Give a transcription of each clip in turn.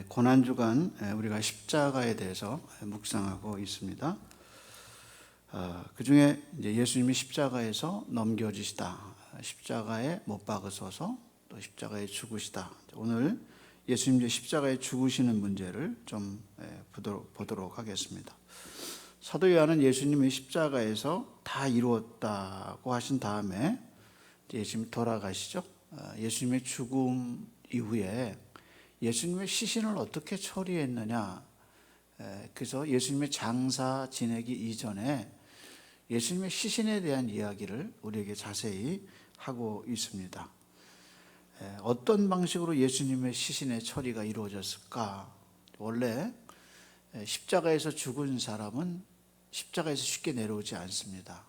고난주간 우리가 십자가에 대해서 묵상하고 있습니다. 그 중에 이제 예수님이 십자가에서 넘겨지시다, 십자가에 못 박으소서, 또 십자가에 죽으시다. 오늘 예수님이 십자가에 죽으시는 문제를 좀 보도록 하겠습니다. 사도 요한은 예수님이 십자가에서 다 이루었다고 하신 다음에 예수님이 돌아가시죠. 예수님의 죽음 이후에 예수님의 시신을 어떻게 처리했느냐, 그래서 예수님의 장사 지내기 이전에 예수님의 시신에 대한 이야기를 우리에게 자세히 하고 있습니다. 어떤 방식으로 예수님의 시신의 처리가 이루어졌을까? 원래 십자가에서 죽은 사람은 십자가에서 쉽게 내려오지 않습니다.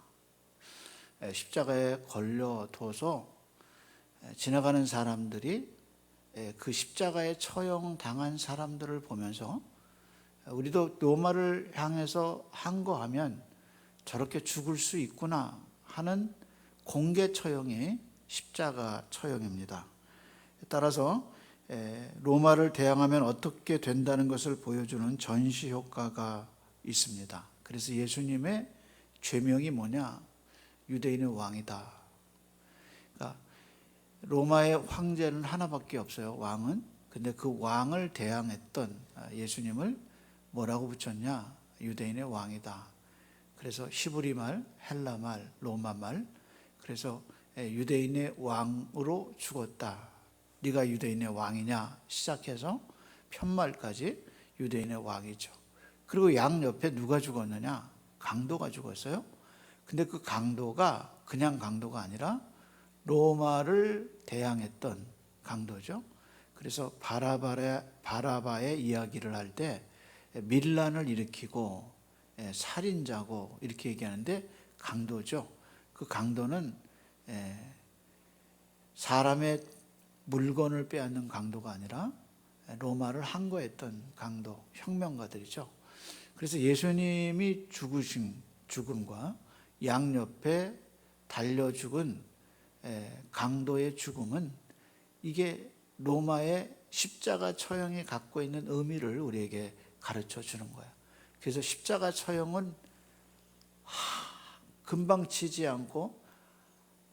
십자가에 걸려둬서 지나가는 사람들이 그 십자가에 처형당한 사람들을 보면서 우리도 로마를 향해서 항거하면 저렇게 죽을 수 있구나 하는 공개 처형이 십자가 처형입니다. 따라서 로마를 대항하면 어떻게 된다는 것을 보여주는 전시 효과가 있습니다. 그래서 예수님의 죄명이 뭐냐? 유대인의 왕이다. 그러니까 로마의 황제는 하나밖에 없어요, 왕은. 근데 그 왕을 대항했던 예수님을 뭐라고 붙였냐? 유대인의 왕이다. 그래서 히브리 말, 헬라 말, 로마 말, 그래서 유대인의 왕으로 죽었다. 네가 유대인의 왕이냐? 시작해서 편말까지 유대인의 왕이죠. 그리고 양 옆에 누가 죽었느냐? 강도가 죽었어요. 근데 그 강도가 그냥 강도가 아니라 로마를 대항했던 강도죠. 그래서 바라바의 이야기를 할 때 밀란을 일으키고 살인자고 이렇게 얘기하는데 강도죠. 그 강도는 사람의 물건을 빼앗는 강도가 아니라 로마를 항거했던 강도, 혁명가들이죠. 그래서 예수님이 죽으신 죽음과 양옆에 달려 죽은 강도의 죽음은 이게 로마의 십자가 처형이 갖고 있는 의미를 우리에게 가르쳐 주는 거예요. 그래서 십자가 처형은 금방 치지 않고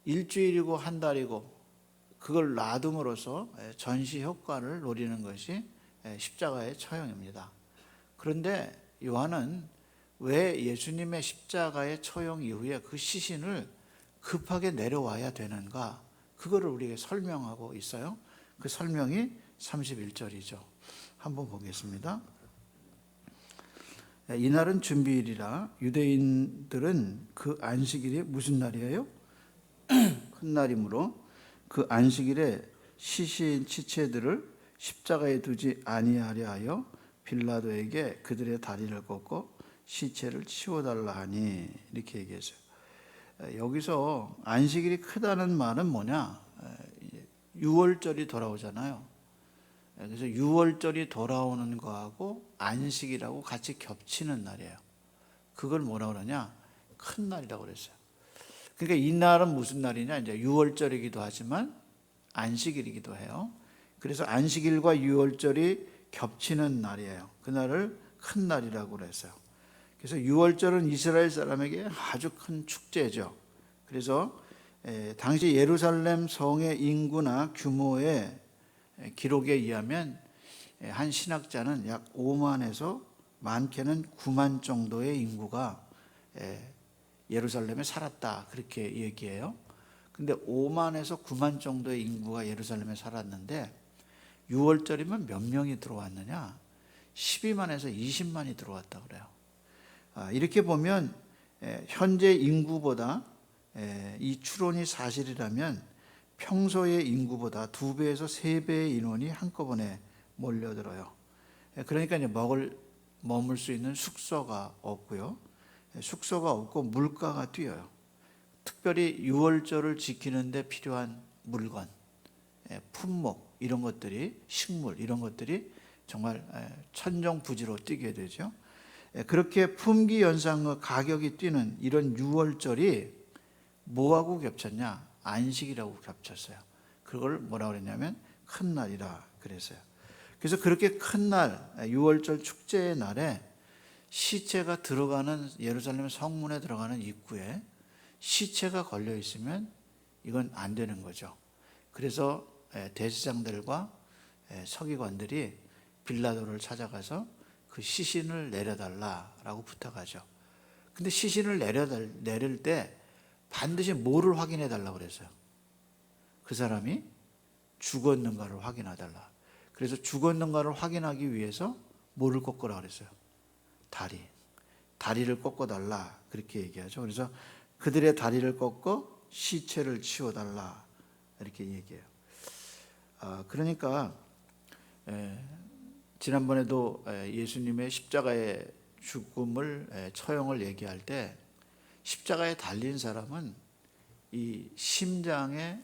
일주일이고 한 달이고 그걸 놔둠으로써 전시 효과를 노리는 것이 십자가의 처형입니다. 그런데 요한은 왜 예수님의 십자가의 처형 이후에 그 시신을 급하게 내려와야 되는가? 그거를 우리에게 설명하고 있어요. 그 설명이 31절이죠. 한번 보겠습니다. 이날은 준비일이라 유대인들은 그 안식일이 무슨 날이에요? 큰 날이므로 그 안식일에 시신 지체들을 십자가에 두지 아니하려 하여 빌라도에게 그들의 다리를 꺾고 시체를 치워달라 하니, 이렇게 얘기했어요. 여기서 안식일이 크다는 말은 뭐냐? 유월절이 돌아오잖아요. 그래서 유월절이 돌아오는 거하고 안식이라고 같이 겹치는 날이에요. 그걸 뭐라 그러냐? 큰 날이라고 그랬어요. 그러니까 이 날은 무슨 날이냐? 이제 유월절이기도 하지만 안식일이기도 해요. 그래서 안식일과 유월절이 겹치는 날이에요. 그날을 큰 날이라고 그랬어요. 그래서 유월절은 이스라엘 사람에게 아주 큰 축제죠. 그래서 당시 예루살렘 성의 인구나 규모의 기록에 의하면 한 신학자는 약 5만에서 많게는 9만 정도의 인구가 예루살렘에 살았다, 그렇게 얘기해요. 근데 5만에서 9만 정도의 인구가 예루살렘에 살았는데 6월절이면 몇 명이 들어왔느냐? 12만에서 20만이 들어왔다 그래요. 이렇게 보면 현재 인구보다 이 추론이 사실이라면 평소의 인구보다 2배에서 3배의 인원이 한꺼번에 몰려들어요. 그러니까 이제 머물 수 있는 숙소가 없고요. 숙소가 없고 물가가 뛰어요. 특별히 유월절을 지키는데 필요한 물건, 품목 이런 것들이, 식물 이런 것들이 정말 천정부지로 뛰게 되죠. 그렇게 품귀 현상과 가격이 뛰는 이런 유월절이 뭐하고 겹쳤냐? 안식이라고 겹쳤어요. 그걸 뭐라고 그랬냐면 큰 날이라 그랬어요. 그래서 그렇게 큰 날, 유월절 축제의 날에 시체가 들어가는 예루살렘 성문에 들어가는 입구에 시체가 걸려 있으면 이건 안 되는 거죠. 그래서 대제사장들과 서기관들이 빌라도를 찾아가서 그 시신을 내려달라라고 부탁하죠. 근데 시신을 내릴 때 반드시 뭐를 확인해 달라고 그랬어요? 그 사람이 죽었는가를 확인해 달라. 그래서 죽었는가를 확인하기 위해서 뭐를 꺾으라 그랬어요? 다리를 꺾어 달라 그렇게 얘기하죠. 그래서 그들의 다리를 꺾어 시체를 치워 달라 이렇게 얘기해요. 그러니까 지난번에도 예수님의 십자가의 죽음을 처형을 얘기할 때 십자가에 달린 사람은 이 심장에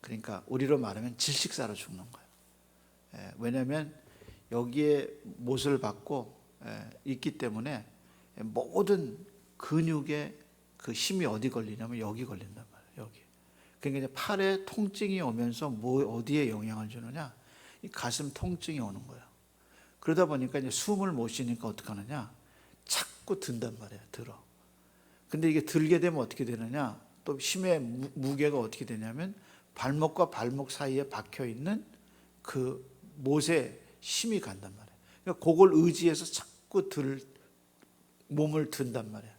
그러니까 우리로 말하면 질식사로 죽는 거예요. 왜냐하면 여기에 못을 받고 있기 때문에 모든 근육에 그 힘이 어디 걸리냐면 여기 걸린단 말이에요. 여기. 그러니까 이제 팔에 통증이 오면서 어디에 영향을 주느냐? 이 가슴 통증이 오는 거예요. 그러다 보니까 이제 숨을 못 쉬니까 어떻게 하느냐? 자꾸 든단 말이에요. 들어. 근데 이게 들게 되면 어떻게 되느냐? 또 힘의 무게가 어떻게 되냐면 발목과 발목 사이에 박혀 있는 그 못에 힘이 간단 말이에요. 그러니까 그걸 의지해서 자꾸 몸을 든단 말이에요.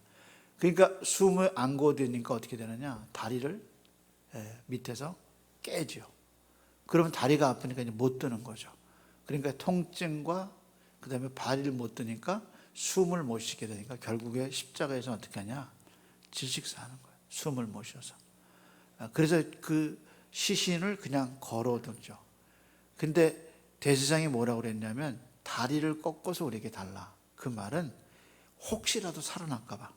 그러니까 숨을 안 고되니까 어떻게 되느냐? 다리를 밑에서 깨죠. 그러면 다리가 아프니까 이제 못 드는 거죠. 그러니까 통증과 그다음에 발을 못 드니까 숨을 못 쉬게 되니까 결국에 십자가에서 어떻게 하냐? 질식사하는 거예요. 숨을 못 쉬어서. 그래서 그 시신을 그냥 걸어두죠. 근데 대제사장이 뭐라고 그랬냐면 다리를 꺾어서 우리에게 달라. 그 말은 혹시라도 살아날까 봐.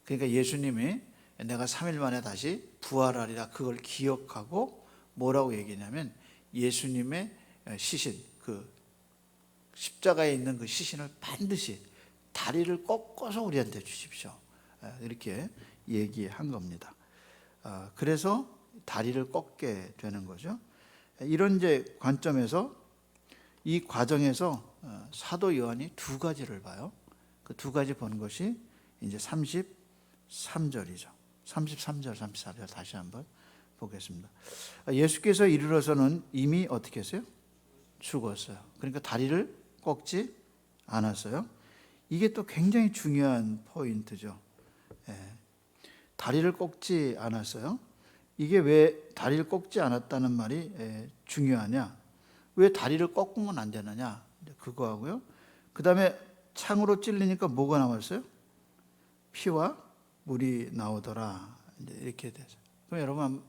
그러니까 예수님이 내가 3일 만에 다시 부활하리라 그걸 기억하고 뭐라고 얘기냐면 예수님의 시신, 그 십자가에 있는 그 시신을 반드시 다리를 꺾어서 우리한테 주십시오. 이렇게 얘기한 겁니다. 그래서 다리를 꺾게 되는 거죠. 이런 이제 관점에서 이 과정에서 사도 요한이 두 가지를 봐요. 그 두 가지 보는 것이 이제 33절이죠. 33절, 34절 다시 한번 보겠습니다. 예수께서 이르러서는 이미 어떻게 했어요? 죽었어요. 그러니까 다리를 꺾지 않았어요. 이게 또 굉장히 중요한 포인트죠. 다리를 꺾지 않았어요. 이게 왜 다리를 꺾지 않았다는 말이 중요하냐? 왜 다리를 꺾으면 안 되느냐? 그거하고요. 그 다음에 창으로 찔리니까 뭐가 나왔어요? 피와 물이 나오더라. 이렇게 돼서. 그럼 여러분,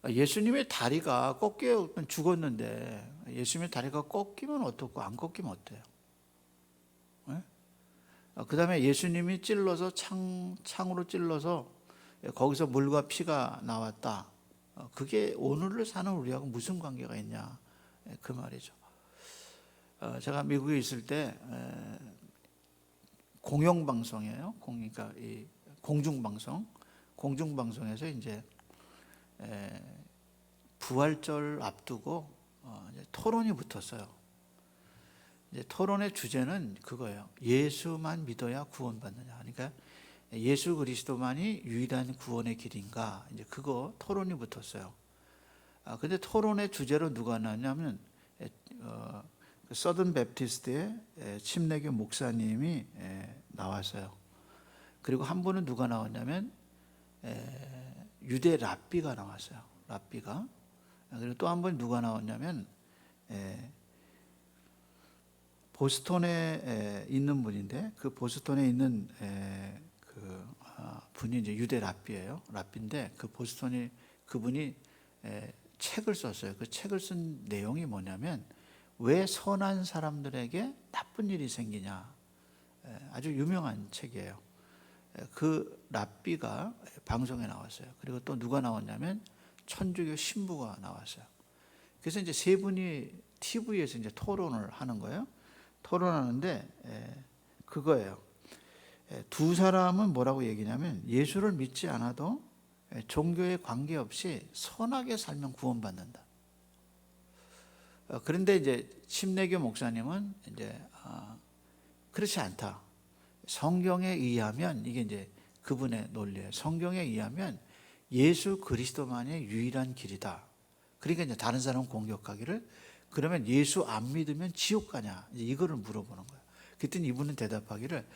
예수님의 다리가 꺾여 죽었는데 예수님의 다리가 꺾이면 어떻고 안 꺾이면 어때요? 그 다음에 예수님이 찔러서 창으로 찔러서 거기서 물과 피가 나왔다. 그게 오늘을 사는 우리하고 무슨 관계가 있냐? 그 말이죠. 제가 미국에 있을 때 공영방송이에요. 그러니까 이 공중방송에서 이제 부활절 앞두고 이제 토론이 붙었어요. 이제 토론의 주제는 그거예요. 예수만 믿어야 구원받느냐. 그러니까 예수 그리스도만이 유일한 구원의 길인가. 이제 그거 토론이 붙었어요. 근데 토론의 주제로 누가 나왔냐면 서든 베프티스트의 침례교 목사님이 나왔어요. 그리고 한 분은 누가 나왔냐면 유대 랍비가 나왔어요. 랍비가. 그리고 또 한 분 누가 나왔냐면 보스턴에 있는 분인데 그 보스턴에 있는 분이 이제 유대 랍비예요. 랍비인데 그 보스턴이 그분이 책을 썼어요. 그 책을 쓴 내용이 뭐냐면 왜 선한 사람들에게 나쁜 일이 생기냐. 아주 유명한 책이에요. 그 랍비가 방송에 나왔어요. 그리고 또 누가 나왔냐면 천주교 신부가 나왔어요. 그래서 이제 세 분이 TV에서 이제 토론을 하는 거예요. 토론하는데 그거예요. 두 사람은 뭐라고 얘기냐면 예수를 믿지 않아도 종교에 관계없이 선하게 살면 구원받는다. 그런데 이제 침례교 목사님은 이제 그렇지 않다. 성경에 의하면 이게 이제 그분의 논리예요. 성경에 의하면 예수 그리스도만이 유일한 길이다. 그러니까 이제 다른 사람 공격하기를 그러면 예수 안 믿으면 지옥 가냐 이거를 물어보는 거예요. 그랬더니 이분은 대답하기를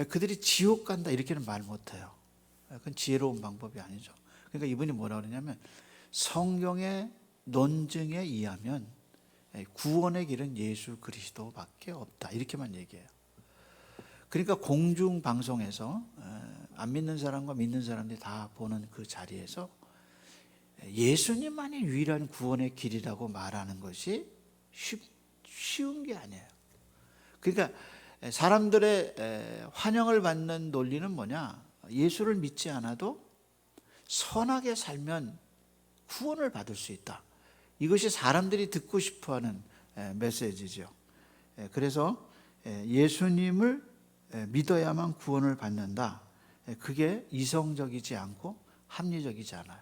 그들이 지옥 간다 이렇게는 말 못해요. 그건 지혜로운 방법이 아니죠. 그러니까 이분이 뭐라 그러냐면 성경의 논증에 의하면 구원의 길은 예수 그리스도밖에 없다 이렇게만 얘기해요. 그러니까 공중방송에서 안 믿는 사람과 믿는 사람들이 다 보는 그 자리에서 예수님만이 유일한 구원의 길이라고 말하는 것이 쉬운 게 아니에요. 그러니까 사람들의 환영을 받는 논리는 뭐냐? 예수를 믿지 않아도 선하게 살면 구원을 받을 수 있다. 이것이 사람들이 듣고 싶어하는 메시지죠. 그래서 예수님을 믿어야만 구원을 받는다. 그게 이성적이지 않고 합리적이지 않아요.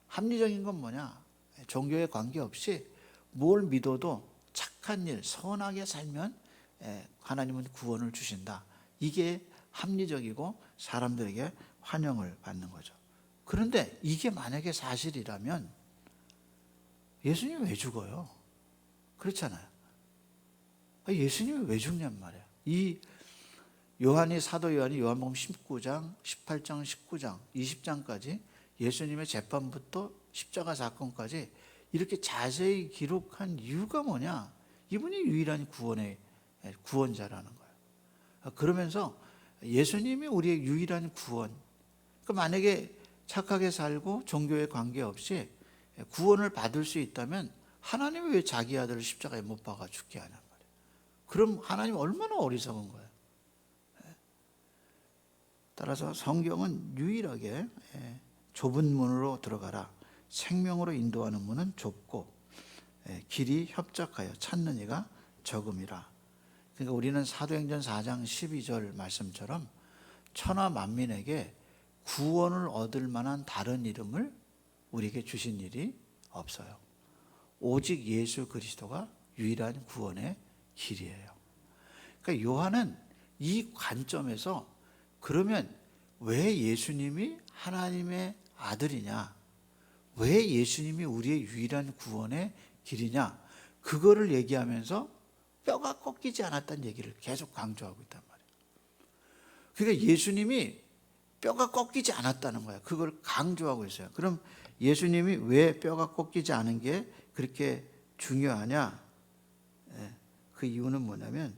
합리적인 건 뭐냐? 종교에 관계없이 뭘 믿어도 착한 일, 선하게 살면 하나님은 구원을 주신다. 이게 합리적이고 사람들에게 환영을 받는 거죠. 그런데 이게 만약에 사실이라면 예수님이 왜 죽어요? 그렇잖아요. 예수님이 왜 죽냔 말이에요. 이 사도 요한이 요한복음 19장, 18장, 19장, 20장까지 예수님의 재판부터 십자가 사건까지 이렇게 자세히 기록한 이유가 뭐냐? 이분이 유일한 구원자라는 거예요. 그러면서 예수님이 우리의 유일한 구원. 그러니까 만약에 착하게 살고 종교에 관계없이 구원을 받을 수 있다면 하나님이 왜 자기 아들을 십자가에 못 박아 죽게 하냔 말이에요. 그럼 하나님 얼마나 어리석은 거예요. 따라서 성경은 유일하게 좁은 문으로 들어가라. 생명으로 인도하는 문은 좁고 길이 협착하여 찾는 이가 적음이라. 그러니까 우리는 사도행전 4장 12절 말씀처럼 천하 만민에게 구원을 얻을 만한 다른 이름을 우리에게 주신 일이 없어요. 오직 예수 그리스도가 유일한 구원의 길이에요. 그러니까 요한은 이 관점에서 그러면 왜 예수님이 하나님의 아들이냐? 왜 예수님이 우리의 유일한 구원의 길이냐? 그거를 얘기하면서 뼈가 꺾이지 않았다는 얘기를 계속 강조하고 있단 말이에요. 그러니까 예수님이 뼈가 꺾이지 않았다는 거예요. 그걸 강조하고 있어요. 그럼 예수님이 왜 뼈가 꺾이지 않은 게 그렇게 중요하냐? 그 이유는 뭐냐면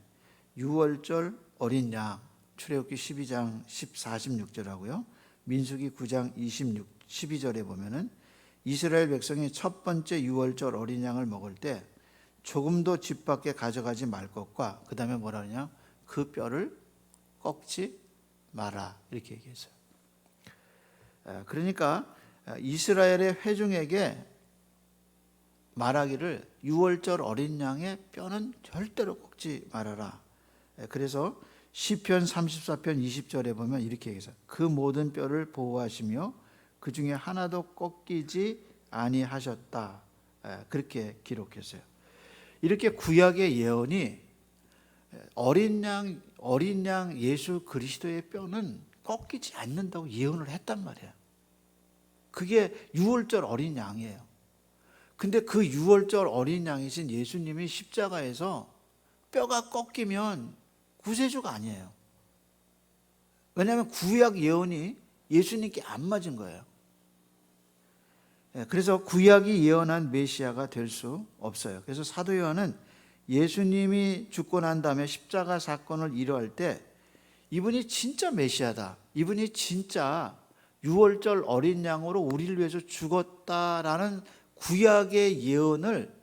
유월절 어린 양, 출애굽기 12장 46절하고요. 민수기 9장 12절에 보면은 이스라엘 백성이 첫 번째 유월절 어린 양을 먹을 때 조금도 집 밖에 가져가지 말 것과 그 다음에 뭐라 하냐? 그 뼈를 꺾지 마라 이렇게 얘기했어요. 그러니까 이스라엘의 회중에게 말하기를 유월절 어린 양의 뼈는 절대로 꺾지 말아라. 그래서 시편 34편 20절에 보면 이렇게 얘기해요. 그 모든 뼈를 보호하시며 그 중에 하나도 꺾이지 아니하셨다. 그렇게 기록했어요. 이렇게 구약의 예언이 어린 양 예수 그리스도의 뼈는 꺾이지 않는다고 예언을 했단 말이에요. 그게 유월절 어린 양이에요. 근데 그 유월절 어린 양이신 예수님이 십자가에서 뼈가 꺾이면 구세주가 아니에요. 왜냐하면 구약 예언이 예수님께 안 맞은 거예요. 그래서 구약이 예언한 메시아가 될 수 없어요. 그래서 사도 요한은 예수님이 죽고 난 다음에 십자가 사건을 이루할 때 이분이 진짜 메시아다. 이분이 진짜 유월절 어린 양으로 우리를 위해서 죽었다라는 구약의 예언을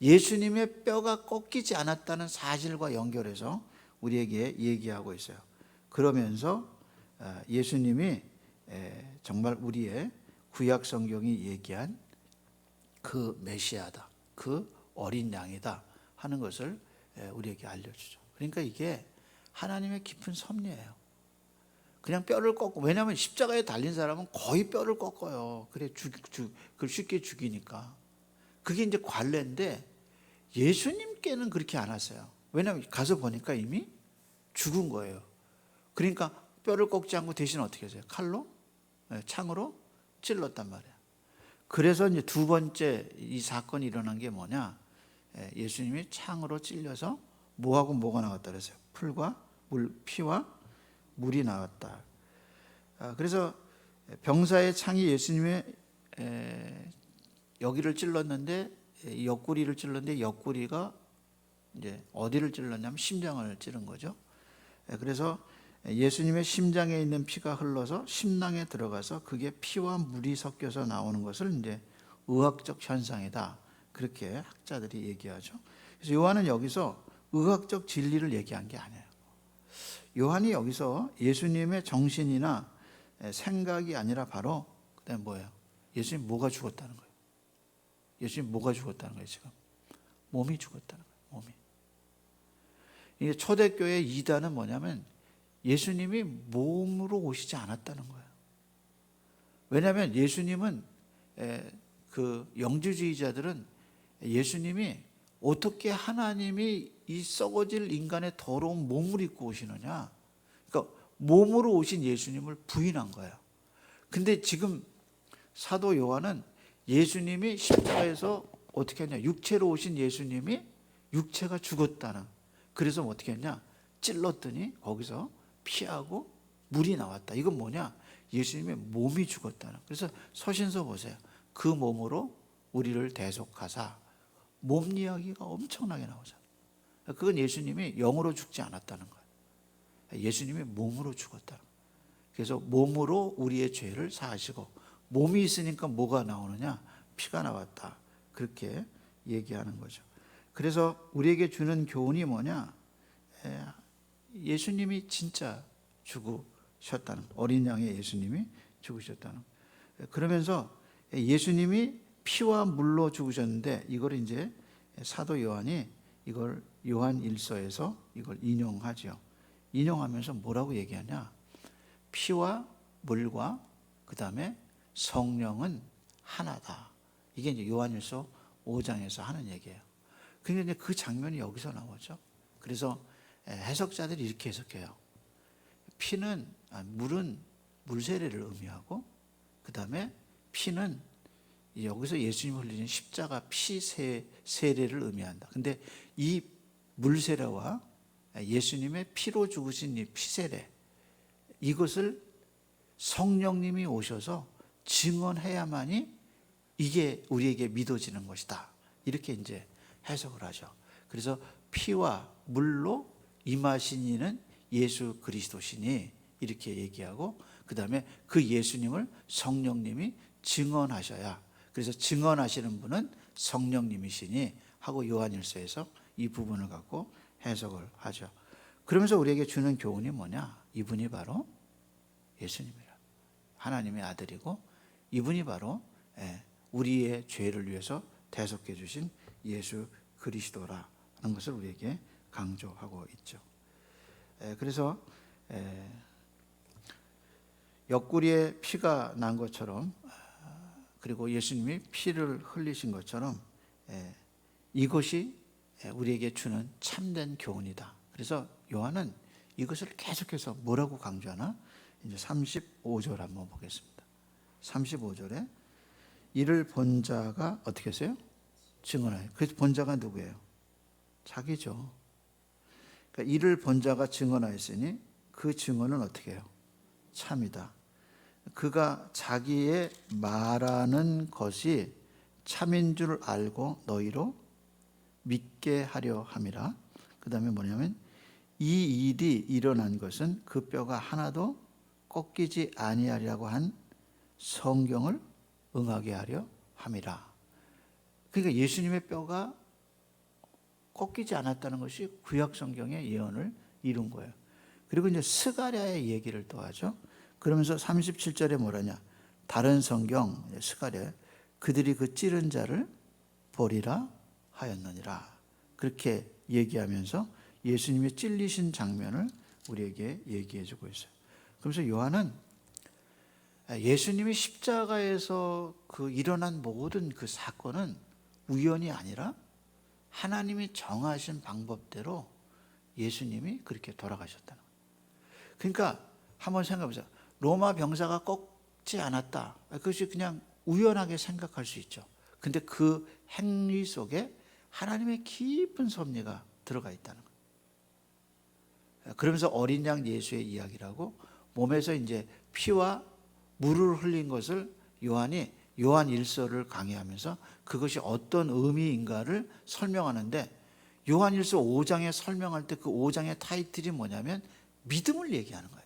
예수님의 뼈가 꺾이지 않았다는 사실과 연결해서 우리에게 얘기하고 있어요. 그러면서 예수님이 정말 우리의 구약 성경이 얘기한 그 메시아다, 그 어린 양이다 하는 것을 우리에게 알려주죠. 그러니까 이게 하나님의 깊은 섭리예요. 그냥 뼈를 꺾고, 왜냐하면 십자가에 달린 사람은 거의 뼈를 꺾어요. 그래 그걸 쉽게 죽이니까. 그게 이제 관례인데 예수님께는 그렇게 안 왔어요. 왜냐하면 가서 보니까 이미 죽은 거예요. 그러니까 뼈를 꺾지 않고 대신 어떻게 했어요? 칼로? 창으로 찔렀단 말이에요. 그래서 이제 두 번째 이 사건이 일어난 게 뭐냐? 예수님이 창으로 찔려서 뭐하고 뭐가 나왔다 그랬어요? 피와 물이 나왔다. 그래서 병사의 창이 예수님의 여기를 찔렀는데, 옆구리를 찔렀는데, 옆구리가 이제 어디를 찔렀냐면 심장을 찌른 거죠. 그래서 예수님의 심장에 있는 피가 흘러서 심낭에 들어가서 그게 피와 물이 섞여서 나오는 것을 이제 의학적 현상이다, 그렇게 학자들이 얘기하죠. 그래서 요한은 여기서 의학적 진리를 얘기한 게 아니에요. 요한이 여기서 예수님의 정신이나 생각이 아니라 바로 그다음에 뭐예요? 예수님 뭐가 죽었다는 거예요. 예수님 뭐가 죽었다는 거예요. 지금 몸이 죽었다는 거예요. 몸이. 이게 초대교회 이단은 뭐냐면 예수님이 몸으로 오시지 않았다는 거예요. 왜냐하면 예수님은 그 영주주의자들은 예수님이 어떻게 하나님이 이 썩어질 인간의 더러운 몸을 입고 오시느냐, 그러니까 몸으로 오신 예수님을 부인한 거예요. 근데 지금 사도 요한은 예수님이 십자가에서 어떻게 했냐, 육체로 오신 예수님이 육체가 죽었다는, 그래서 어떻게 했냐, 찔렀더니 거기서 피하고 물이 나왔다. 이건 뭐냐, 예수님의 몸이 죽었다는. 그래서 서신서 보세요. 그 몸으로 우리를 대속하사, 몸 이야기가 엄청나게 나오잖아요. 그건 예수님이 영으로 죽지 않았다는 거예요. 예수님이 몸으로 죽었다는 거예요. 그래서 몸으로 우리의 죄를 사하시고, 몸이 있으니까 뭐가 나오느냐, 피가 나왔다, 그렇게 얘기하는 거죠. 그래서 우리에게 주는 교훈이 뭐냐, 예수님이 진짜 죽으셨다는, 어린 양의 예수님이 죽으셨다는. 그러면서 예수님이 피와 물로 죽으셨는데, 이걸 이제 사도 요한이 이걸 요한 1서에서 이걸 인용하죠. 인용하면서 뭐라고 얘기하냐, 피와 물과 그 다음에 성령은 하나다. 이게 이제 요한 1서 5장에서 하는 얘기예요. 근데 그 장면이 여기서 나오죠. 그래서 해석자들이 이렇게 해석해요. 물은 물세례를 의미하고, 그 다음에 피는 여기서 예수님 흘리신 십자가 피 세례를 의미한다. 근데 이 물세례와 예수님의 피로 죽으신 이 피세례, 이것을 성령님이 오셔서 증언해야만이 이게 우리에게 믿어지는 것이다, 이렇게 이제 해석을 하죠. 그래서 피와 물로 임하신 이는 예수 그리스도시니, 이렇게 얘기하고, 그 다음에 그 예수님을 성령님이 증언하셔야, 그래서 증언하시는 분은 성령님이시니 하고 요한일서에서 이 부분을 갖고 해석을 하죠. 그러면서 우리에게 주는 교훈이 뭐냐, 이분이 바로 예수님이라, 하나님의 아들이고, 이분이 바로 우리의 죄를 위해서 대속해 주신 예수 그리스도라는 것을 우리에게 강조하고 있죠. 그래서 옆구리에 피가 난 것처럼, 그리고 예수님이 피를 흘리신 것처럼, 이것이 우리에게 주는 참된 교훈이다. 그래서 요한은 이것을 계속해서 뭐라고 강조하나, 이제 35절 한번 보겠습니다. 35절에 이를 본 자가 어떻게 했어요? 증언하여. 그 본 자가 누구예요? 자기죠. 그러니까 이를 본 자가 증언하였으니 그 증언은 어떻게 해요? 참이다. 그가 자기의 말하는 것이 참인 줄 알고 너희로 믿게 하려 함이라. 그 다음에 뭐냐면 이 일이 일어난 것은 그 뼈가 하나도 꺾이지 아니하리라고 한 성경을 응하게 하려 함이라. 그러니까 예수님의 뼈가 꺾이지 않았다는 것이 구약 성경의 예언을 이룬 거예요. 그리고 이제 스가랴의 얘기를 또 하죠. 그러면서 37절에 뭐라냐, 다른 성경 스가랴, 그들이 그 찌른 자를 보리라 하였느니라, 그렇게 얘기하면서 예수님의 찔리신 장면을 우리에게 얘기해 주고 있어요. 그래서 요한은 예수님이 십자가에서 그 일어난 모든 그 사건은 우연이 아니라 하나님이 정하신 방법대로 예수님이 그렇게 돌아가셨다는 거예요. 그러니까 한번 생각해 보세요. 로마 병사가 꺾지 않았다. 그것이 그냥 우연하게 생각할 수 있죠. 근데 그 행위 속에 하나님의 깊은 섭리가 들어가 있다는 거예요. 그러면서 어린 양 예수의 이야기라고 몸에서 이제 피와 물을 흘린 것을 요한이 요한 1서를 강의하면서 그것이 어떤 의미인가를 설명하는데, 요한 1서 5장에 설명할 때 그 5장의 타이틀이 뭐냐면 믿음을 얘기하는 거예요.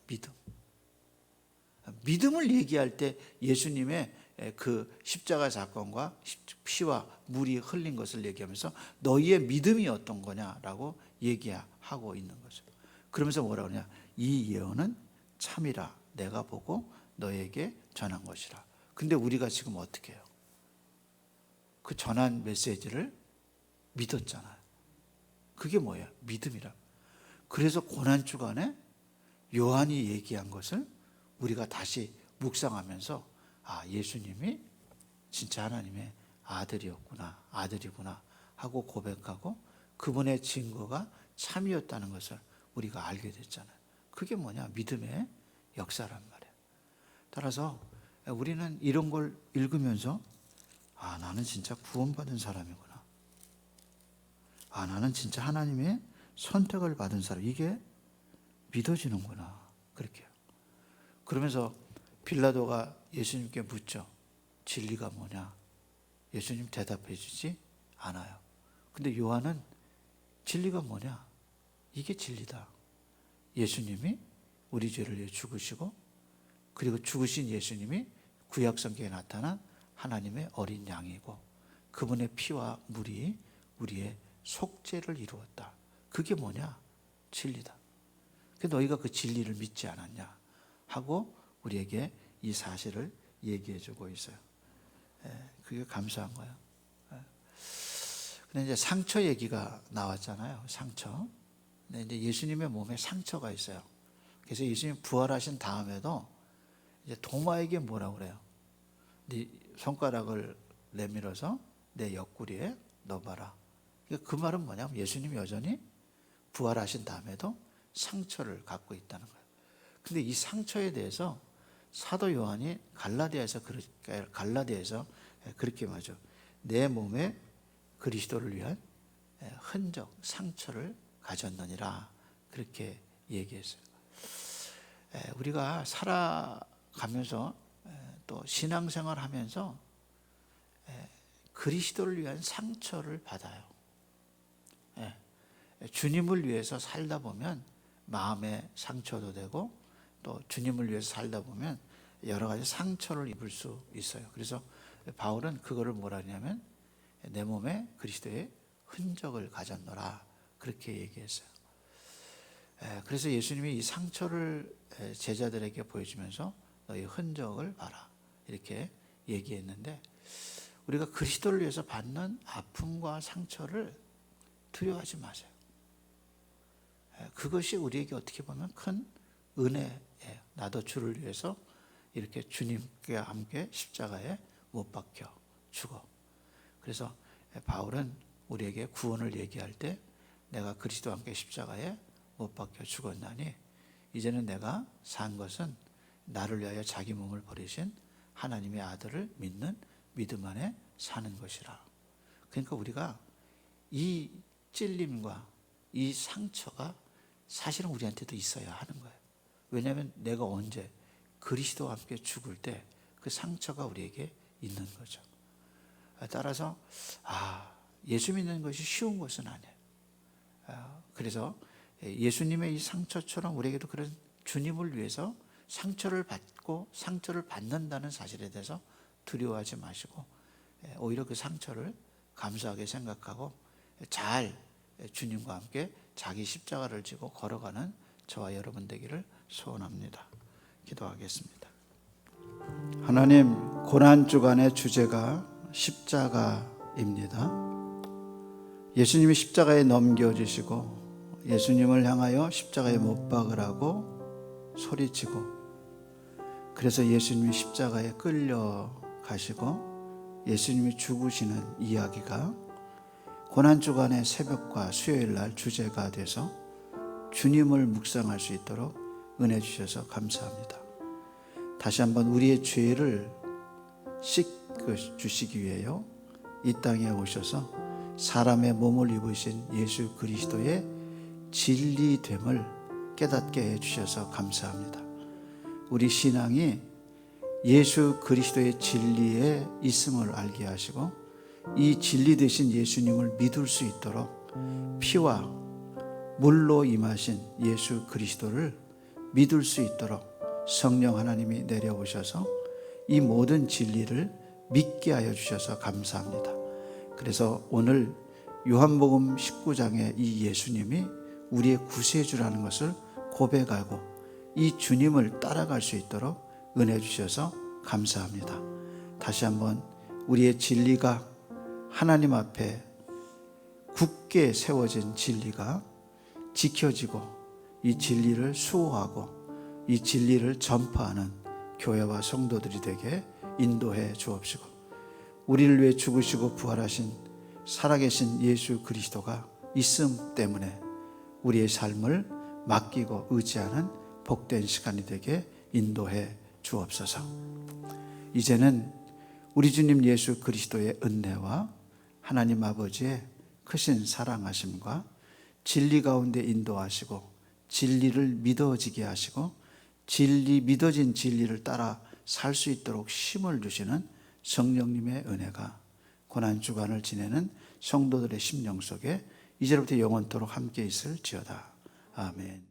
믿음을 얘기할 때 예수님의 그 십자가 사건과 피와 물이 흘린 것을 얘기하면서 너희의 믿음이 어떤 거냐라고 얘기하고 있는 거죠. 그러면서 뭐라고 하냐, 이 예언은 참이라 내가 보고 너에게 전한 것이라. 근데 우리가 지금 어떻게 해요? 그 전한 메시지를 믿었잖아요. 그게 뭐예요? 믿음이라. 그래서 고난주간에 요한이 얘기한 것을 우리가 다시 묵상하면서 예수님이 진짜 하나님의 아들이구나 하고 고백하고 그분의 증거가 참이었다는 것을 우리가 알게 됐잖아요. 그게 뭐냐? 믿음의 역사란 말이에요. 따라서 우리는 이런 걸 읽으면서 나는 진짜 구원받은 사람이구나. 나는 진짜 하나님의 선택을 받은 사람. 이게 믿어지는구나. 그렇게요. 그러면서 빌라도가 예수님께 묻죠. 진리가 뭐냐? 예수님 대답해 주지 않아요. 근데 요한은 진리가 뭐냐? 이게 진리다. 예수님이 우리 죄를 위해 죽으시고, 그리고 죽으신 예수님이 구약 성경에 나타난 하나님의 어린 양이고, 그분의 피와 물이 우리의 속죄를 이루었다. 그게 뭐냐? 진리다. 너희가 그 진리를 믿지 않았냐 하고 우리에게 이 사실을 얘기해 주고 있어요. 그게 감사한 거예요. 근데 이제 상처 얘기가 나왔잖아요. 상처. 근데 이제 예수님의 몸에 상처가 있어요. 그래서 예수님 부활하신 다음에도 이제 도마에게 뭐라고 그래요? 네 손가락을 내밀어서 내 옆구리에 넣어봐라. 그 말은 뭐냐면 예수님이 여전히 부활하신 다음에도 상처를 갖고 있다는 거예요. 근데 이 상처에 대해서 사도 요한이 갈라디아에서 그렇게 말하죠. 내 몸에 그리스도를 위한 흔적, 상처를 가졌느니라. 그렇게 얘기했어요. 우리가 살아가면서 또 신앙생활 하면서 그리스도를 위한 상처를 받아요. 주님을 위해서 살다 보면 마음의 상처도 되고, 또 주님을 위해서 살다 보면 여러 가지 상처를 입을 수 있어요. 그래서 바울은 그거를 뭐라 하냐면 내 몸에 그리스도의 흔적을 가졌노라. 그렇게 얘기했어요. 그래서 예수님이 이 상처를 제자들에게 보여주면서 너희 흔적을 봐라. 이렇게 얘기했는데, 우리가 그리스도를 위해서 받는 아픔과 상처를 두려워하지 마세요. 그것이 우리에게 어떻게 보면 큰 은혜예요. 나도 주를 위해서 이렇게 주님과 함께 십자가에 못 박혀 죽어. 그래서 바울은 우리에게 구원을 얘기할 때 내가 그리스도와 함께 십자가에 못 박혀 죽었나니 이제는 내가 산 것은 나를 위하여 자기 몸을 버리신 하나님의 아들을 믿는 믿음 안에 사는 것이라. 그러니까 우리가 이 찔림과 이 상처가 사실은 우리한테도 있어야 하는 거예요. 왜냐하면 내가 언제 그리스도와 함께 죽을 때 그 상처가 우리에게 있는 거죠. 따라서 예수 믿는 것이 쉬운 것은 아니에요. 그래서 예수님의 이 상처처럼 우리에게도 그런 주님을 위해서 상처를 받고 상처를 받는다는 사실에 대해서 두려워하지 마시고 오히려 그 상처를 감사하게 생각하고 잘 주님과 함께 자기 십자가를 지고 걸어가는 저와 여러분 되기를 소원합니다. 기도하겠습니다. 하나님, 고난주간의 주제가 십자가입니다. 예수님이 십자가에 넘겨지시고 예수님을 향하여 십자가에 못 박으라고 소리치고, 그래서 예수님이 십자가에 끌려가시고 예수님이 죽으시는 이야기가 고난주간의 새벽과 수요일 날 주제가 돼서 주님을 묵상할 수 있도록 은혜 주셔서 감사합니다. 다시 한번 우리의 죄를 씻겨주시기 위해요 이 땅에 오셔서 사람의 몸을 입으신 예수 그리스도의 진리됨을 깨닫게 해주셔서 감사합니다. 우리 신앙이 예수 그리스도의 진리에 있음을 알게 하시고 이 진리 되신 예수님을 믿을 수 있도록 피와 물로 임하신 예수 그리스도를 믿을 수 있도록 성령 하나님이 내려오셔서 이 모든 진리를 믿게 하여 주셔서 감사합니다. 그래서 오늘 요한복음 19장의 이 예수님이 우리의 구세주라는 것을 고백하고 이 주님을 따라갈 수 있도록 은혜 주셔서 감사합니다. 다시 한번 우리의 진리가 하나님 앞에 굳게 세워진 진리가 지켜지고 이 진리를 수호하고 이 진리를 전파하는 교회와 성도들이 되게 인도해 주옵시고 우리를 위해 죽으시고 부활하신 살아계신 예수 그리스도가 있음 때문에 우리의 삶을 맡기고 의지하는 복된 시간이 되게 인도해 주옵소서. 이제는 우리 주님 예수 그리스도의 은혜와 하나님 아버지의 크신 사랑하심과 진리 가운데 인도하시고 진리를 믿어지게 하시고 믿어진 진리를 따라 살 수 있도록 힘을 주시는 성령님의 은혜가 고난주간을 지내는 성도들의 심령 속에 이제부터 영원토록 함께 있을지어다. 아멘.